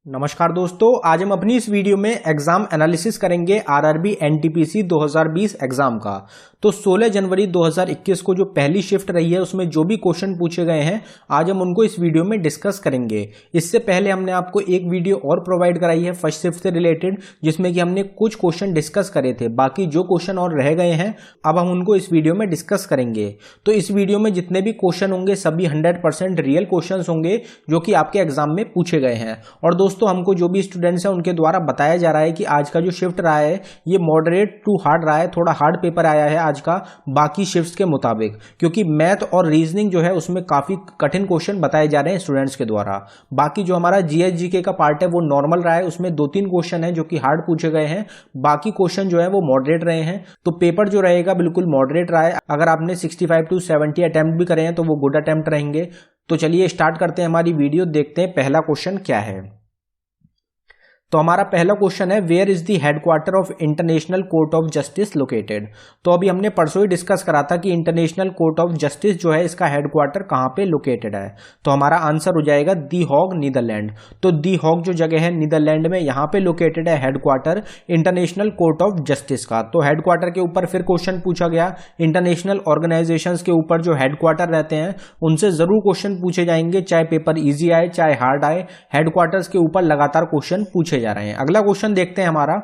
नमस्कार दोस्तों, आज हम अपनी इस वीडियो में एग्जाम एनालिसिस करेंगे आरआरबी एनटीपीसी 2020 एग्जाम का। तो 16 जनवरी 2021 को जो पहली शिफ्ट रही है उसमें जो भी क्वेश्चन पूछे गए हैं आज हम उनको इस वीडियो में डिस्कस करेंगे। इससे पहले हमने आपको एक वीडियो और प्रोवाइड कराई है फर्स्ट शिफ्ट से रिलेटेड, जिसमें कि हमने कुछ क्वेश्चन डिस्कस करे थे। बाकी जो क्वेश्चन और रह गए हैं अब हम उनको इस वीडियो में डिस्कस करेंगे। तो इस वीडियो में जितने भी क्वेश्चन होंगे सभी 100% रियल क्वेश्चन होंगे जो कि आपके एग्जाम में पूछे गए हैं। और दोस्तों, हमको जो भी स्टूडेंट्स हैं उनके द्वारा बताया जा रहा है कि आज का जो शिफ्ट रहा है ये मॉडरेट टू हार्ड रहा है, थोड़ा हार्ड पेपर आया है आज का बाकी शिफ्ट्स के मुताबिक, क्योंकि मैथ और रीजनिंग जो है उसमें काफी कठिन क्वेश्चन बताए जा रहे हैं स्टूडेंट्स के द्वारा। बाकी जो हमारा जीएस जीके का पार्ट है वो नॉर्मल रहा है, उसमें 2-3 क्वेश्चन है जो कि हार्ड पूछे गए हैं, बाकी क्वेश्चन जो है वो मॉडरेट रहे हैं। तो पेपर जो रहेगा बिल्कुल मॉडरेट रहा है। अगर आपने 65 to 70 अटेम्प्ट भी करे हैं तो वो गुड अटेम्प्ट रहेंगे। तो चलिए स्टार्ट करते हैं हमारी वीडियो, देखते हैं पहला क्वेश्चन क्या है। तो हमारा पहला क्वेश्चन है, where is the headquarter of International Court of Justice located. तो अभी हमने परसों ही डिस्कस करा था कि इंटरनेशनल कोर्ट ऑफ जस्टिस जो है इसका हेडक्वार्टर कहां पे लोकेटेड है। तो हमारा आंसर हो जाएगा दी हॉग, नीदरलैंड। तो दी हॉग जो जगह है नीदरलैंड में, यहां पे लोकेटेड है headquarter international Court of justice का। तो हेडक्वार्टर के ऊपर फिर क्वेश्चन पूछा गया, इंटरनेशनल ऑर्गेनाइजेशंस के ऊपर जो हेडक्वार्टर रहते हैं उनसे जरूर क्वेश्चन पूछे जाएंगे, चाहे पेपर ईजी आए चाहे हार्ड आए, हेडक्वार्टर्स के ऊपर लगातार क्वेश्चन पूछे जा रहे हैं। अगला क्वेश्चन देखते हैं हमारा,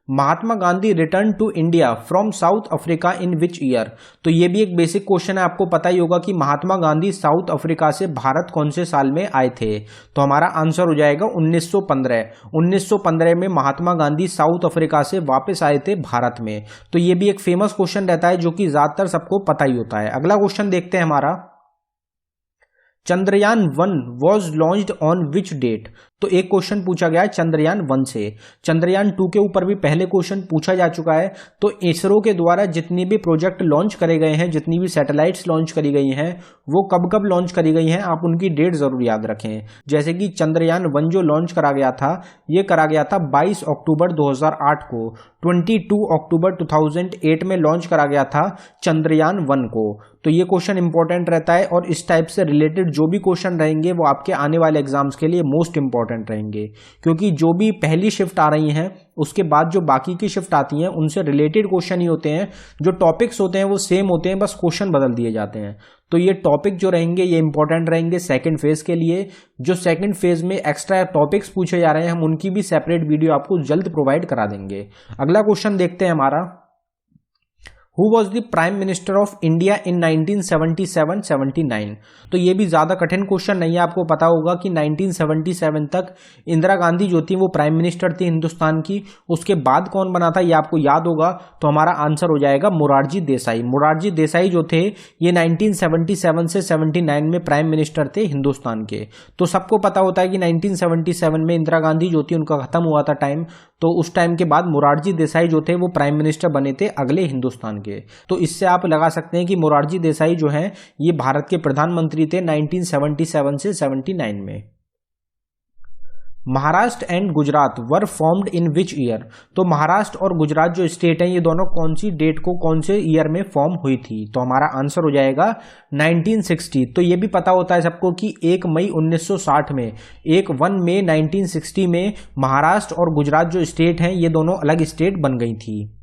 Mahatma Gandhi return to India from South Africa in which year. तो ये भी एक बेसिक क्वेश्चन है, आपको पता ही होगा कि महात्मा गांधी साउथ अफ्रीका से भारत कौन से साल में आए थे। तो हमारा आंसर हो जाएगा 1915। 1915 में महात्मा गांधी साउथ अफ्रीका से वापस आए थे भारत में। तो ये भी एक फेमस क्वेश्चन रहता है जो कि ज्यादातर सबको पता ही होता है। अगला क्वेश्चन देखते हैं हमारा, Chandrayaan 1 was launched on which date. तो एक क्वेश्चन पूछा गया है चंद्रयान 1 से। चंद्रयान 2 के ऊपर भी पहले क्वेश्चन पूछा जा चुका है। तो इसरो के द्वारा जितनी भी प्रोजेक्ट लॉन्च करे गए हैं, जितनी भी सैटेलाइट्स लॉन्च करी गई हैं, वो कब कब लॉन्च करी गई हैं आप उनकी डेट जरूर याद रखें। जैसे कि चंद्रयान 1 जो लॉन्च करा गया था ये करा गया था 22 अक्टूबर 2008 को। 22 अक्टूबर 2008 में लॉन्च करा गया था चंद्रयान 1 को। तो ये क्वेश्चन इंपॉर्टेंट रहता है और इस टाइप से रिलेटेड जो भी क्वेश्चन रहेंगे वो आपके आने वाले एग्जाम्स के लिए मोस्ट इंपॉर्टेंट रहेंगे, क्योंकि जो भी पहली शिफ्ट आ रही हैं उसके बाद जो बाकी की शिफ्ट आती हैं उनसे रिलेटेड क्वेश्चन ही होते हैं। जो टॉपिक्स होते हैं वो सेम होते हैं, बस क्वेश्चन बदल दिए जाते हैं। तो ये टॉपिक जो रहेंगे ये इंपॉर्टेंट रहेंगे सेकंड फेज के लिए। जो सेकंड फेज में एक्स्ट्रा टॉपिक्स पूछे जा रहे हैं हम उनकी भी सेपरेट वीडियो आपको जल्द प्रोवाइड करा देंगे। अगला क्वेश्चन देखते हैं हमारा, Who was the prime minister of India in 1977-79। तो ये भी ज्यादा कठिन क्वेश्चन नहीं है, आपको पता होगा कि 1977 तक इंदिरा गांधी जो थी वो प्राइम मिनिस्टर थी हिंदुस्तान की। उसके बाद कौन बना था ये आपको याद होगा। तो हमारा आंसर हो जाएगा मोरारजी देसाई। मोरारजी देसाई जो थे ये 1977 से 79 में प्राइम मिनिस्टर थे हिंदुस्तान के। तो सबको पता होता है कि 1977 में इंदिरा गांधी जो थी उनका खत्म हुआ था टाइम, तो उस टाइम के बाद मोरारजी देसाई जो थे वो प्राइम मिनिस्टर बने थे अगले हिंदुस्तान के। तो इससे आप लगा सकते हैं कि मोरारजी देसाई जो हैं ये भारत के प्रधानमंत्री थे 1977 से 79 में। Maharashtra and Gujarat were formed in which year. तो महाराष्ट्र और गुजरात जो स्टेट हैं ये दोनों कौन सी डेट को कौन से ईयर में फॉर्म हुई थी। तो हमारा आंसर हो जाएगा 1960। तो ये भी पता होता है सबको कि 1 मई 1960 में, 1 मई 1960 में महाराष्ट्र और गुजरात जो स्टेट हैं ये दोनों अलग स्टेट बन गई थी।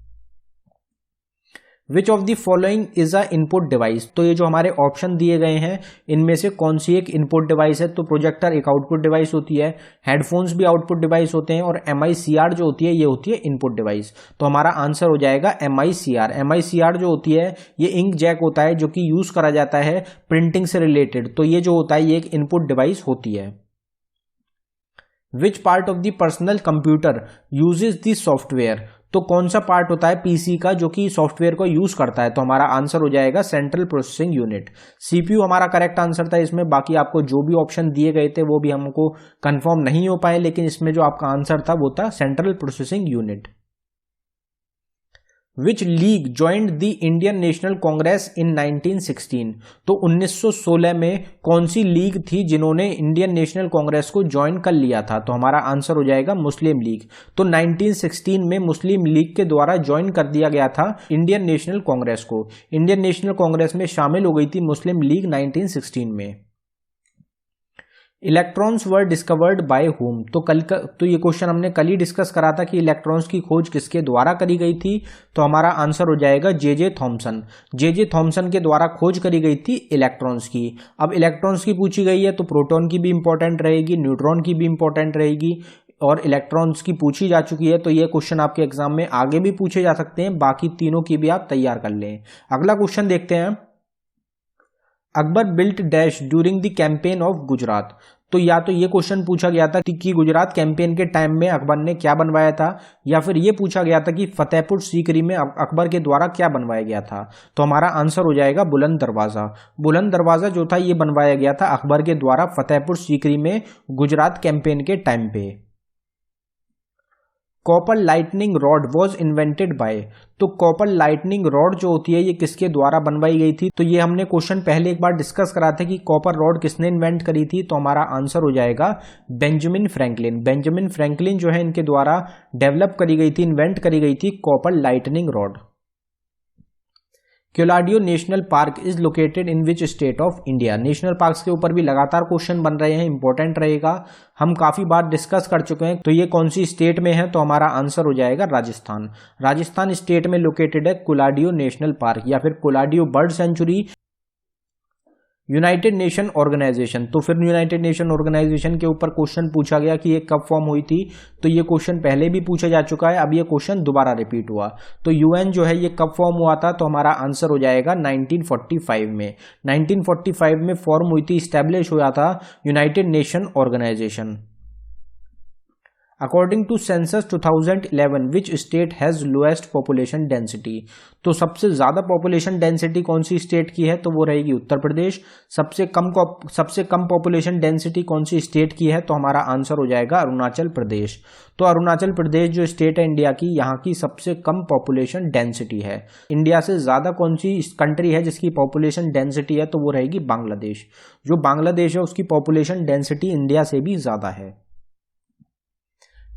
Which of the following is a input device. तो ये जो हमारे ऑप्शन दिए गए हैं इनमें से कौन सी एक इनपुट डिवाइस है। तो प्रोजेक्टर एक आउटपुट डिवाइस होती है, हेडफोन्स भी आउटपुट डिवाइस होते हैं, और MICR जो होती है ये होती है इनपुट डिवाइस। तो हमारा आंसर हो जाएगा MICR। MICR जो होती है ये इंक जैक होता है जो कि यूज करा जाता है प्रिंटिंग से रिलेटेड। तो ये जो होता है ये एक इनपुट डिवाइस होती है। Which part of the personal computer uses the software. तो कौन सा पार्ट होता है पीसी का जो कि सॉफ्टवेयर को यूज करता है। तो हमारा आंसर हो जाएगा सेंट्रल प्रोसेसिंग यूनिट। CPU हमारा करेक्ट आंसर था इसमें। बाकी आपको जो भी ऑप्शन दिए गए थे वो भी हमको कंफर्म नहीं हो पाए, लेकिन इसमें जो आपका आंसर था वो था central processing unit. Which league joined the Indian National Congress in 1916। तो 1916 में कौन सी लीग थी जिन्होंने इंडियन नेशनल कांग्रेस को ज्वाइन कर लिया था। तो हमारा आंसर हो जाएगा मुस्लिम लीग। तो 1916 में मुस्लिम लीग के द्वारा ज्वाइन कर दिया गया था इंडियन नेशनल कांग्रेस को। इंडियन नेशनल कांग्रेस में शामिल हो गई थी मुस्लिम लीग 1916 में। Electrons were discovered by home. तो ये क्वेश्चन हमने कल ही डिस्कस करा था कि इलेक्ट्रॉन्स की खोज किसके द्वारा करी गई थी। तो हमारा आंसर हो जाएगा जे थॉमसन। जे थॉमसन के द्वारा खोज करी गई थी इलेक्ट्रॉन्स की। अब इलेक्ट्रॉन्स की पूछी गई है तो प्रोटॉन की भी इंपॉर्टेंट रहेगी, न्यूट्रॉन की भी इंपॉर्टेंट रहेगी और इलेक्ट्रॉन्स की पूछी जा चुकी है। तो ये क्वेश्चन आपके एग्जाम में आगे भी पूछे जा सकते हैं, बाकी तीनों की भी आप तैयार कर लें। अगला क्वेश्चन देखते हैं। Akbar built dash during the campaign of Gujarat. तो या तो ये क्वेश्चन पूछा गया था कि गुजरात कैंपेन के टाइम में अकबर ने क्या बनवाया था, या फिर ये पूछा गया था कि फतेहपुर सीकरी में अकबर के द्वारा क्या बनवाया गया था। तो हमारा आंसर हो जाएगा बुलंद दरवाजा। बुलंद दरवाजा जो था ये बनवाया गया था अकबर के द्वारा फतेहपुर सीकरी में गुजरात कैंपेन के टाइम पे। Copper lightning rod was invented by. तो कॉपर लाइटनिंग रॉड जो होती है ये किसके द्वारा बनवाई गई थी। तो ये हमने क्वेश्चन पहले एक बार डिस्कस करा था कि कॉपर रॉड किसने इन्वेंट करी थी। तो हमारा आंसर हो जाएगा बेंजामिन फ्रैंकलिन। बेंजामिन फ्रैंकलिन जो है इनके द्वारा डेवलप करी गई थी, इन्वेंट करी गई थी copper lightning rod. Keoladeo national park is located in which state of India. National parks के ऊपर भी लगातार क्वेश्चन बन रहे हैं, इंपॉर्टेंट रहेगा, हम काफी बार डिस्कस कर चुके हैं। तो ये कौन सी स्टेट में है। तो हमारा आंसर हो जाएगा राजस्थान। राजस्थान स्टेट में लोकेटेड है क्योलाडियो नेशनल पार्क या फिर Keoladeo bird sanctuary. United Nation Organization. तो फिर यूनाइटेड नेशन ऑर्गेनाइजेशन के ऊपर क्वेश्चन पूछा गया कि ये कब फॉर्म हुई थी। तो ये क्वेश्चन पहले भी पूछा जा चुका है, अब ये क्वेश्चन दोबारा रिपीट हुआ। तो यूएन जो है ये कब फॉर्म हुआ था। तो हमारा आंसर हो जाएगा 1945 में। 1945 में फॉर्म हुई थी, स्टैब्लिश हुआ था United Nation Organisation. According to census 2011 which state has lowest population density. तो सबसे ज्यादा पॉपुलेशन डेंसिटी कौन सी स्टेट की है। तो वो रहेगी उत्तर प्रदेश। सबसे कम पॉपुलेशन डेंसिटी कौन सी स्टेट की है। तो हमारा आंसर हो जाएगा अरुणाचल प्रदेश। तो अरुणाचल प्रदेश जो स्टेट है इंडिया की, यहाँ की सबसे कम पॉपुलेशन डेंसिटी है। इंडिया से ज्यादा कौन सी कंट्री है जिसकी पॉपुलेशन डेंसिटी है। तो वो रहेगी बांग्लादेश। जो बांग्लादेश है उसकी पॉपुलेशन डेंसिटी इंडिया से भी ज्यादा है।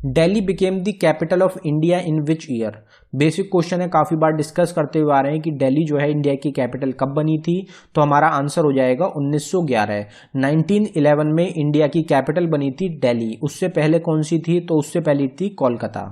Delhi became the capital of India in which year. Basic question है, काफी बार डिस्कस करते हुए आ रहे हैं कि दिल्ली जो है इंडिया की कैपिटल कब बनी थी। तो हमारा आंसर हो जाएगा 1911। 1911 में इंडिया की कैपिटल बनी थी दिल्ली। उससे पहले कौन सी थी। तो उससे पहले थी Kolkata.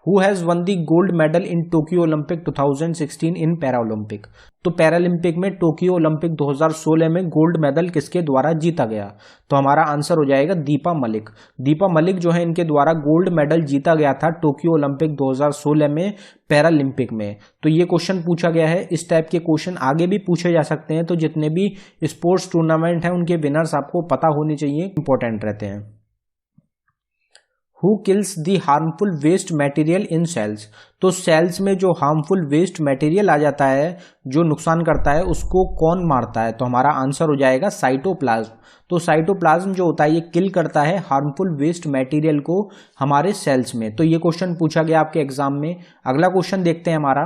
Who has won the gold medal in Tokyo Olympic 2016 in Paralympic. तो पैरालंपिक में टोक्यो ओलंपिक 2016 में गोल्ड मेडल किसके द्वारा जीता गया। तो हमारा आंसर हो जाएगा दीपा मलिक। दीपा मलिक जो है इनके द्वारा गोल्ड मेडल जीता गया था टोक्यो ओलंपिक 2016 में पैरालंपिक में। तो ये क्वेश्चन पूछा गया है। इस टाइप के क्वेश्चन आगे भी पूछे जा सकते हैं। तो जितने भी स्पोर्ट्स टूर्नामेंट हैं उनके विनर्स आपको पता होने चाहिए, इंपॉर्टेंट रहते हैं। Who kills the harmful waste material in cells। तो सेल्स में जो हार्मफुल वेस्ट मटेरियल आ जाता है, जो नुकसान करता है, उसको कौन मारता है। तो हमारा आंसर हो जाएगा साइटोप्लाज्म। तो साइटोप्लाज्म जो होता है ये किल करता है हार्मफुल वेस्ट मटेरियल को हमारे सेल्स में। तो ये क्वेश्चन पूछा गया आपके एग्जाम में। अगला क्वेश्चन देखते हैं हमारा।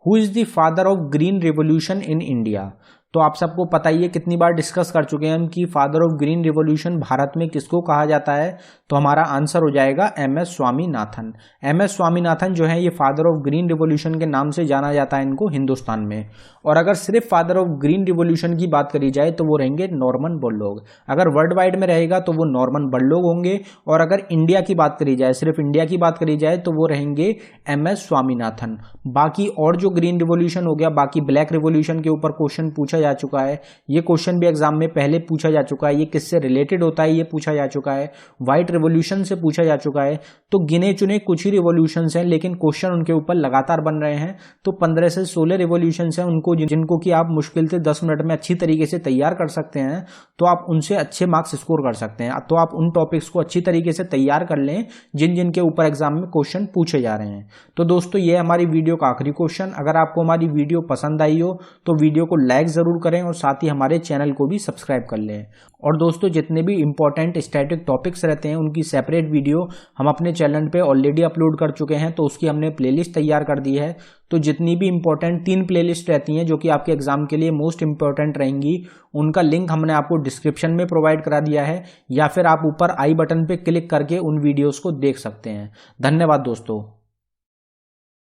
Who is the father of green revolution in India. तो आप सबको पता ही है, कितनी बार डिस्कस कर चुके हैं हम कि father of green revolution Bharat में किसको कहा जाता है। तो हमारा आंसर हो जाएगा एमएस स्वामीनाथन। एमएस स्वामीनाथन जो है ये फादर ऑफ ग्रीन रिवॉल्यूशन के नाम से जाना जाता है इनको हिंदुस्तान में। और अगर सिर्फ फादर ऑफ ग्रीन रिवॉल्यूशन की बात करी जाए तो वो रहेंगे नॉर्मन बोरलॉग। अगर वर्ल्ड वाइड में रहेगा तो वो नॉर्मन बोरलॉग होंगे। और अगर इंडिया की बात करी जाए, सिर्फ इंडिया की बात करी जाए, तो वो रहेंगे एमएस स्वामीनाथन। बाकी और जो ग्रीन रिवॉल्यूशन हो गया, बाकी ब्लैक रिवॉल्यूशन के ऊपर क्वेश्चन पूछा जा चुका है। ये क्वेश्चन भी एग्जाम में पहले पूछा जा चुका है। ये किससे रिलेटेड होता है ये पूछा जा चुका है। व्हाइट रिवॉल्यूशन से पूछा जा चुका है। तो गिने चुने कुछ ही रिवॉल्यूशंस हैं, लेकिन क्वेश्चन उनके ऊपर लगातार बन रहे हैं। तो 15 से 16 रिवॉल्यूशंस हैं उनको, जिनको कि आप मुश्किल से 10 मिनट में अच्छी तरीके से तैयार कर सकते हैं। तो आप उनसे अच्छे मार्क्स स्कोर कर सकते हैं। तो आप उन टॉपिक्स को अच्छी तरीके से तैयार कर लें जिन जिनके ऊपर एग्जाम में क्वेश्चन पूछे जा रहे हैं। तो दोस्तों ये हमारी वीडियो का आखिरी क्वेश्चन। अगर आपको हमारी वीडियो पसंद आई हो तो वीडियो को लाइक जरूर करें और साथ ही हमारे चैनल को भी सब्सक्राइब कर लें। और दोस्तों जितने भी इंपॉर्टेंट स्टैटिक टॉपिक्स रहते हैं उनकी सेपरेट वीडियो हम अपने चैनल पे ऑलरेडी अपलोड कर चुके हैं। तो उसकी हमने प्लेलिस्ट तैयार कर दी है। तो जितनी भी इंपॉर्टेंट 3 प्लेलिस्ट रहती हैं जो कि आपके एग्जाम के लिए मोस्ट इंपॉर्टेंट रहेंगी, उनका लिंक हमने आपको डिस्क्रिप्शन में प्रोवाइड करा दिया है, या फिर आप ऊपर आई बटन पे क्लिक करके उन वीडियोस को देख सकते हैं। धन्यवाद दोस्तों।